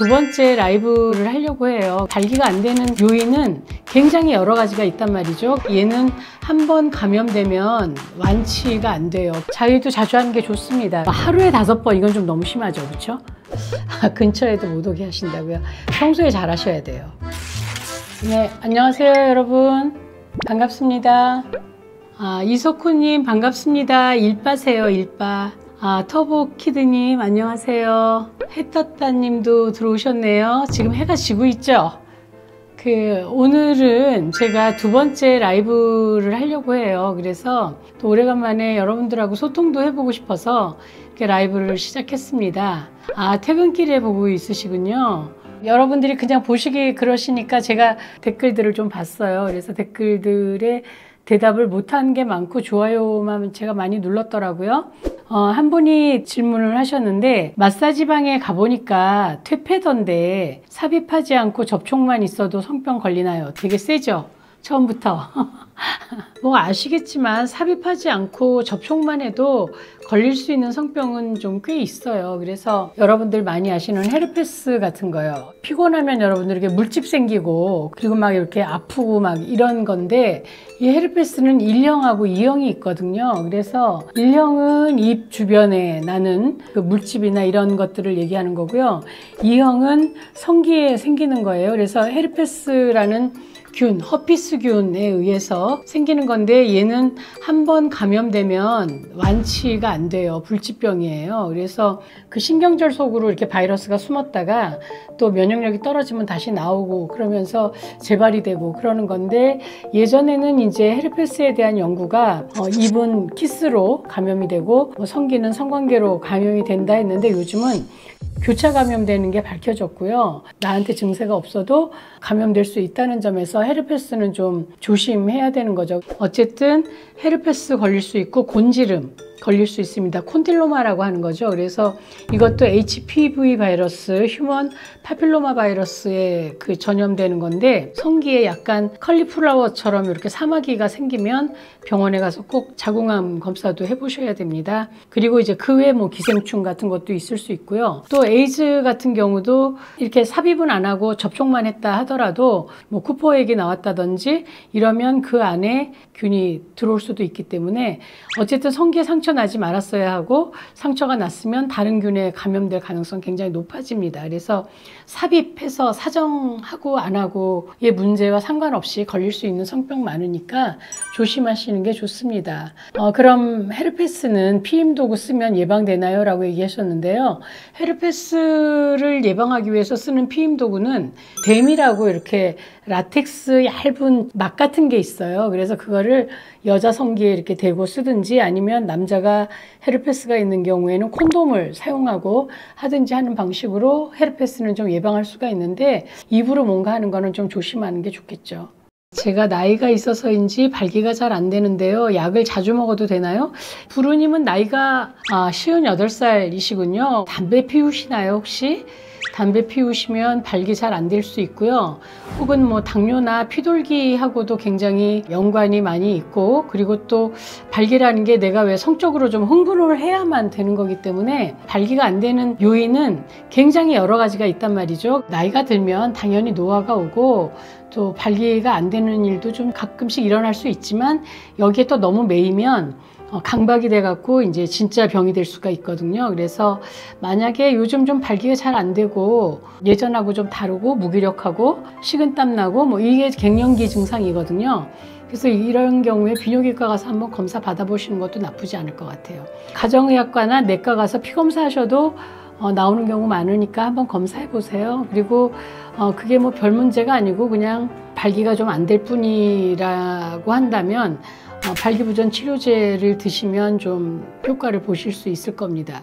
두 번째 라이브를 하려고 해요. 발기가 안 되는 요인은 굉장히 여러 가지가 있단 말이죠. 얘는 한번 감염되면 완치가 안 돼요. 자위도 자주 하는 게 좋습니다. 하루에 5번 이건 좀 너무 심하죠, 그렇죠? 근처에도 못 오게 하신다고요? 평소에 잘 하셔야 돼요. 네, 안녕하세요 여러분. 반갑습니다. 이석훈님 반갑습니다. 일빠세요, 일빠. 터보키드님 안녕하세요. 해떴다님도 들어오셨네요. 지금 해가 지고 있죠? 오늘은 제가 두 번째 라이브를 하려고 해요. 그래서 또 오래간만에 여러분들하고 소통도 해보고 싶어서 이렇게 라이브를 시작했습니다. 퇴근길에 보고 있으시군요. 여러분들이 그냥 보시기 그러시니까 제가 댓글들을 좀 봤어요. 그래서 댓글들에 대답을 못한 게 많고 좋아요만 제가 많이 눌렀더라고요. 한 분이 질문을 하셨는데 마사지방에 가보니까 퇴폐던데 삽입하지 않고 접촉만 있어도 성병 걸리나요? 되게 세죠? 처음부터. 뭐 아시겠지만 삽입하지 않고 접촉만 해도 걸릴 수 있는 성병은 좀 꽤 있어요. 그래서 여러분들 많이 아시는 헤르페스 같은 거요. 피곤하면 여러분들에게 물집 생기고 그리고 막 이렇게 아프고 막 이런 건데 이 헤르페스는 1형하고 2형이 있거든요. 그래서 1형은 입 주변에 나는 그 물집이나 이런 것들을 얘기하는 거고요. 2형은 성기에 생기는 거예요. 그래서 헤르페스라는 균, 허피스균에 의해서 생기는 건데 얘는 한번 감염되면 완치가 안 돼요. 불치병이에요. 그래서 그 신경절 속으로 이렇게 바이러스가 숨었다가 또 면역력이 떨어지면 다시 나오고 그러면서 재발이 되고 그러는 건데 예전에는 이제 헤르페스에 대한 연구가 입은 키스로 감염이 되고 성기는 성관계로 감염이 된다 했는데 요즘은 교차 감염되는 게 밝혀졌고요. 나한테 증세가 없어도 감염될 수 있다는 점에서 헤르페스는 좀 조심해야 되는 거죠. 어쨌든 헤르페스 걸릴 수 있고 곤지름 걸릴 수 있습니다. 콘딜로마라고 하는 거죠. 그래서 이것도 HPV 바이러스, 휴먼 파필로마 바이러스에 전염되는 건데 성기에 약간 컬리플라워처럼 이렇게 사마귀가 생기면 병원에 가서 꼭 자궁암 검사도 해보셔야 됩니다. 그리고 이제 그 외에 뭐 기생충 같은 것도 있을 수 있고요. 또 에이즈 같은 경우도 이렇게 삽입은 안 하고 접촉만 했다 하더라도 뭐 쿠퍼액이 나왔다든지 이러면 그 안에 균이 들어올 수도 있기 때문에 어쨌든 성기에 상처 나지 말았어야 하고 상처가 났으면 다른 균에 감염될 가능성 굉장히 높아집니다. 그래서 삽입해서 사정하고 안 하고의 문제와 상관없이 걸릴 수 있는 성병 많으니까 조심하시는 게 좋습니다. 그럼 헤르페스는 피임 도구 쓰면 예방되나요? 라고 얘기하셨는데요. 헤르페스를 예방하기 위해서 쓰는 피임 도구는 댐이라고 이렇게 라텍스 얇은 막 같은 게 있어요. 그래서 그거를 여자 성기에 이렇게 대고 쓰든지 아니면 남자가 헤르페스가 있는 경우에는 콘돔을 사용하고 하든지 하는 방식으로 헤르페스는 좀 예방할 수가 있는데 입으로 뭔가 하는 거는 좀 조심하는 게 좋겠죠. 제가 나이가 있어서인지 발기가 잘 안 되는데요. 약을 자주 먹어도 되나요? 부르님은 나이가 58살이시군요. 담배 피우시나요 혹시? 담배 피우시면 발기 잘 안 될 수 있고요. 혹은 뭐 당뇨나 피돌기하고도 굉장히 연관이 많이 있고 그리고 또 발기라는 게 내가 왜 성적으로 좀 흥분을 해야만 되는 거기 때문에 발기가 안 되는 요인은 굉장히 여러 가지가 있단 말이죠. 나이가 들면 당연히 노화가 오고 또 발기가 안 되는 일도 좀 가끔씩 일어날 수 있지만 여기에 또 너무 매이면 강박이 돼갖고 이제 진짜 병이 될 수가 있거든요. 그래서 만약에 요즘 좀 발기가 잘 안 되고 예전하고 좀 다르고 무기력하고 식은땀 나고 뭐 이게 갱년기 증상이거든요. 그래서 이런 경우에 비뇨기과 가서 한번 검사 받아보시는 것도 나쁘지 않을 것 같아요. 가정의학과나 내과 가서 피검사 하셔도 나오는 경우 많으니까 한번 검사해 보세요. 그리고 그게 뭐 별 문제가 아니고 그냥 발기가 좀 안 될 뿐이라고 한다면 발기부전 치료제를 드시면 좀 효과를 보실 수 있을 겁니다.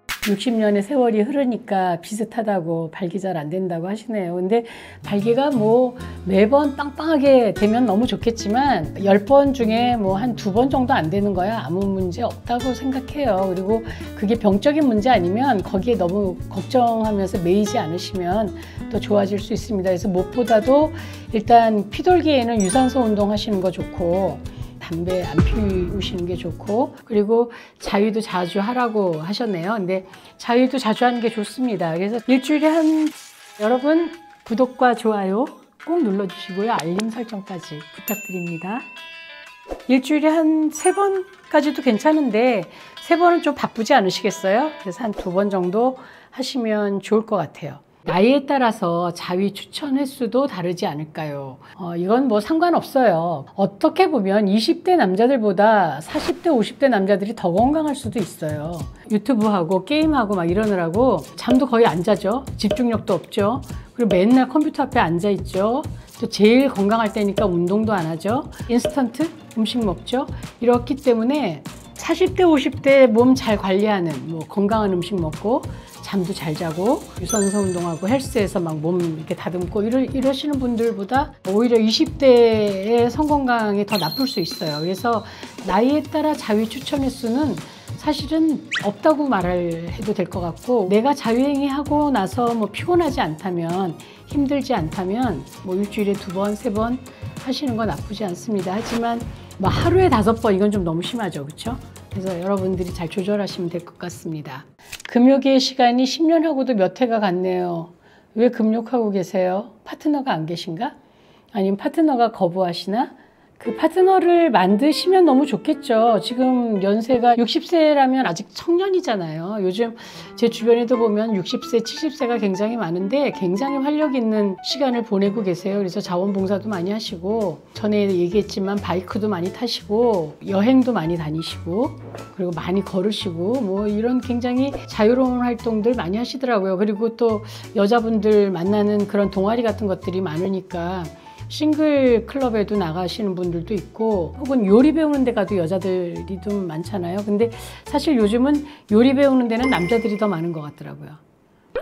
60년의 세월이 흐르니까 비슷하다고 발기 잘 안 된다고 하시네요. 근데 발기가 뭐 매번 빵빵하게 되면 너무 좋겠지만 10번 중에 뭐 한 2번 정도 안 되는 거야 아무 문제 없다고 생각해요. 그리고 그게 병적인 문제 아니면 거기에 너무 걱정하면서 매이지 않으시면 또 좋아질 수 있습니다. 그래서 무엇보다도 일단 피돌기에는 유산소 운동 하시는 거 좋고 담배 안 피우시는 게 좋고 그리고 자위도 자주 하라고 하셨네요. 근데 자위도 자주 하는 게 좋습니다. 그래서 일주일에 한 여러분 구독과 좋아요 꼭 눌러주시고요. 알림 설정까지 부탁드립니다. 일주일에 한 3번까지도 괜찮은데 3번은 좀 바쁘지 않으시겠어요? 그래서 한 2번 정도 하시면 좋을 것 같아요. 나이에 따라서 자위 추천 횟수도 다르지 않을까요? 이건 뭐 상관없어요. 어떻게 보면 20대 남자들보다 40대, 50대 남자들이 더 건강할 수도 있어요. 유튜브하고 게임하고 막 이러느라고 잠도 거의 안 자죠. 집중력도 없죠. 그리고 맨날 컴퓨터 앞에 앉아 있죠. 또 제일 건강할 때니까 운동도 안 하죠. 인스턴트 음식 먹죠. 이렇기 때문에 40대, 50대 몸 잘 관리하는 뭐 건강한 음식 먹고 잠도 잘 자고 유산소 운동하고 헬스에서 막 몸 이렇게 다듬고 이러시는 분들보다 오히려 20대의 성건강이 더 나쁠 수 있어요. 그래서 나이에 따라 자위 추천 횟수는 사실은 없다고 말을 해도 될 것 같고, 내가 자유행위 하고 나서 뭐 피곤하지 않다면, 힘들지 않다면 뭐 일주일에 2번, 3번 하시는 건 나쁘지 않습니다. 하지만 뭐 하루에 5번 이건 좀 너무 심하죠, 그렇죠? 그래서 여러분들이 잘 조절하시면 될 것 같습니다. 금욕의 시간이 10년하고도 몇 해가 갔네요. 왜 금욕하고 계세요? 파트너가 안 계신가? 아니면 파트너가 거부하시나? 그 파트너를 만드시면 너무 좋겠죠. 지금 연세가 60세라면 아직 청년이잖아요. 요즘 제 주변에도 보면 60세, 70세가 굉장히 많은데 굉장히 활력 있는 시간을 보내고 계세요. 그래서 자원봉사도 많이 하시고, 전에 얘기했지만 바이크도 많이 타시고 여행도 많이 다니시고 그리고 많이 걸으시고 뭐 이런 굉장히 자유로운 활동들 많이 하시더라고요. 그리고 또 여자분들 만나는 그런 동아리 같은 것들이 많으니까 싱글 클럽에도 나가시는 분들도 있고, 혹은 요리 배우는 데 가도 여자들이 좀 많잖아요. 근데 사실 요즘은 요리 배우는 데는 남자들이 더 많은 것 같더라고요.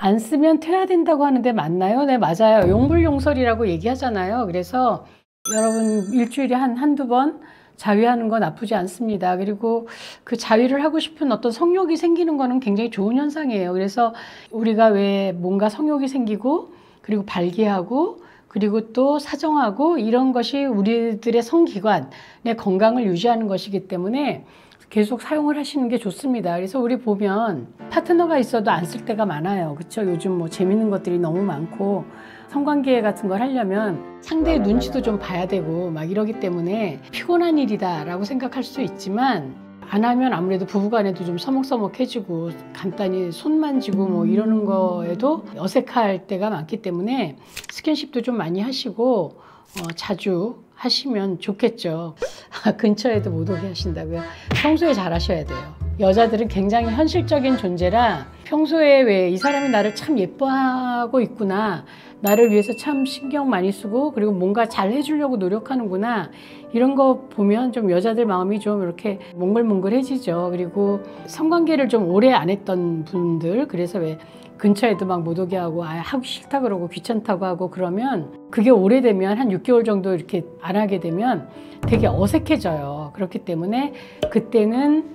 안 쓰면 퇴화된다고 하는데 맞나요? 네, 맞아요. 용불용설이라고 얘기하잖아요. 그래서 여러분 일주일에 한두 번 자위하는 건 나쁘지 않습니다. 그리고 그 자위를 하고 싶은 어떤 성욕이 생기는 거는 굉장히 좋은 현상이에요. 그래서 우리가 왜 뭔가 성욕이 생기고 그리고 발기하고 그리고 또 사정하고 이런 것이 우리들의 성기관의 건강을 유지하는 것이기 때문에 계속 사용을 하시는 게 좋습니다. 그래서 우리 보면 파트너가 있어도 안 쓸 때가 많아요. 그렇죠? 요즘 뭐 재밌는 것들이 너무 많고 성관계 같은 걸 하려면 상대의 눈치도 좀 봐야 되고 막 이러기 때문에 피곤한 일이다라고 생각할 수 있지만, 안 하면 아무래도 부부간에도 좀 서먹서먹해지고 간단히 손 만지고 뭐 이러는 거에도 어색할 때가 많기 때문에 스킨십도 좀 많이 하시고 자주 하시면 좋겠죠. 근처에도 못 오게 하신다고요? 평소에 잘 하셔야 돼요. 여자들은 굉장히 현실적인 존재라 평소에 왜 이 사람이 나를 참 예뻐하고 있구나, 나를 위해서 참 신경 많이 쓰고 그리고 뭔가 잘 해주려고 노력하는구나, 이런 거 보면 좀 여자들 마음이 좀 이렇게 몽글몽글해지죠. 그리고 성관계를 좀 오래 안 했던 분들, 그래서 왜 근처에도 막 못 오게 하고 하기 싫다 그러고 귀찮다고 하고 그러면 그게 오래되면 한 6개월 정도 이렇게 안 하게 되면 되게 어색해져요. 그렇기 때문에 그때는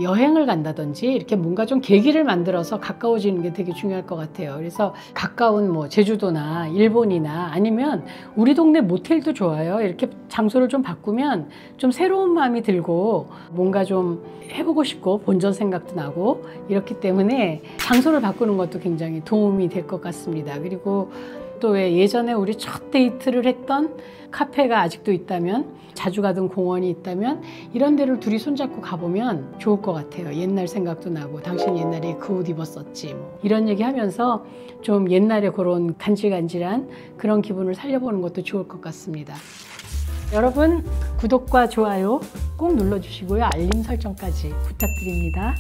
여행을 간다든지 이렇게 뭔가 좀 계기를 만들어서 가까워지는 게 되게 중요할 것 같아요. 그래서 가까운 뭐 제주도나 일본이나 아니면 우리 동네 모텔도 좋아요. 이렇게 장소를 좀 바꾸면 좀 새로운 마음이 들고 뭔가 좀 해보고 싶고 본전 생각도 나고 이렇기 때문에 장소를 바꾸는 것도 굉장히 도움이 될 것 같습니다. 그리고 또 왜 예전에 우리 첫 데이트를 했던 카페가 아직도 있다면, 자주 가던 공원이 있다면 이런 데를 둘이 손잡고 가보면 좋을 것 같아요. 옛날 생각도 나고 당신 옛날에 그 옷 입었었지 뭐 이런 얘기 하면서 좀 옛날에 그런 간질간질한 그런 기분을 살려보는 것도 좋을 것 같습니다. 여러분 구독과 좋아요 꼭 눌러주시고요. 알림 설정까지 부탁드립니다.